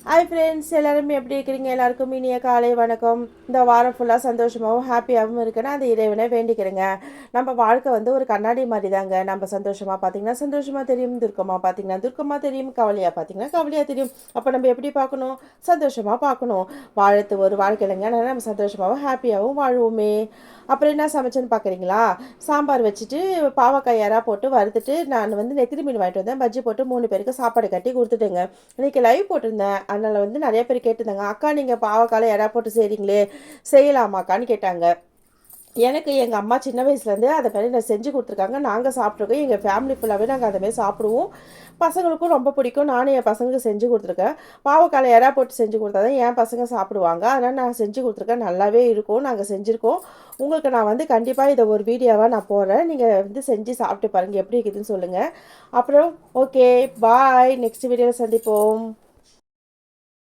Hi friends, எல்லாருமே எப்படி இருக்கிறீங்க? எல்லாருக்கும் இனிய காலை வணக்கம். இந்த வாரம் ஃபுல்லாக சந்தோஷமாகவும் ஹாப்பியாகவும் இருக்குன்னு அந்த இறைவனை வேண்டிக்கிறேங்க. நம்ம வாழ்க்கை வந்து ஒரு கண்ணாடி மாதிரி தாங்க. நம்ம சந்தோஷமாக பார்த்தீங்கன்னா சந்தோஷமாக தெரியும், துர்க்கமாக பார்த்தீங்கன்னா துர்க்கமாக தெரியும், கவலையாக பார்த்தீங்கன்னா கவலையாக தெரியும். அப்போ நம்ம எப்படி பார்க்கணும்? சந்தோஷமாக பார்க்கணும். வாழத்து ஒரு வாழ்க்கையிலங்க நம்ம சந்தோஷமாகவும் ஹாப்பியாகவும் வாழ்வோமே. அப்புறம் என்ன சமைச்சேன்னு பார்க்குறீங்களா? சாம்பார் வச்சுட்டு பாவக்காய் யாரா போட்டு வறுத்துட்டு நான் வந்து நெத்திலி மீன் வாங்கிட்டு வந்தேன். பஜ்ஜி போட்டு 3 பேருக்கு சாப்பாடு கட்டி கொடுத்துட்டேங்க. இன்றைக்கி லைவ் போட்டிருந்தேன். அதனால் வந்து நிறைய பேர் கேட்டிருந்தாங்க, அக்கா நீங்கள் பாவக்காயில் எடா போட்டு செய்கிறீங்களே, செய்யலாமாக்கான்னு கேட்டாங்க. எனக்கு எங்கள் அம்மா சின்ன வயசுலேருந்தே அதை மாதிரி நான் செஞ்சு கொடுத்துருக்காங்க. நாங்கள் சாப்பிட்ருக்கோம். எங்கள் ஃபேமிலி ஃபுல்லாகவே நாங்கள் அதைமாரி சாப்பிடுவோம். பசங்களுக்கும் ரொம்ப பிடிக்கும். நானும் என் பசங்களுக்கு செஞ்சு கொடுத்துருக்கேன். பாவக்காயில் எறா போட்டு செஞ்சு கொடுத்தா தான் என் பசங்க சாப்பிடுவாங்க. அதனால் நான் செஞ்சு கொடுத்துருக்கேன். நல்லாவே இருக்கும். நாங்கள் செஞ்சுருக்கோம். உங்களுக்கு நான் வந்து கண்டிப்பாக இதை ஒரு வீடியோவாக நான் போடுறேன். நீங்கள் வந்து செஞ்சு சாப்பிட்டு பாருங்கள், எப்படி இருக்குதுன்னு சொல்லுங்கள். அப்புறம் ஓகே, பாய். நெக்ஸ்ட் வீடியோவில் சந்திப்போம்.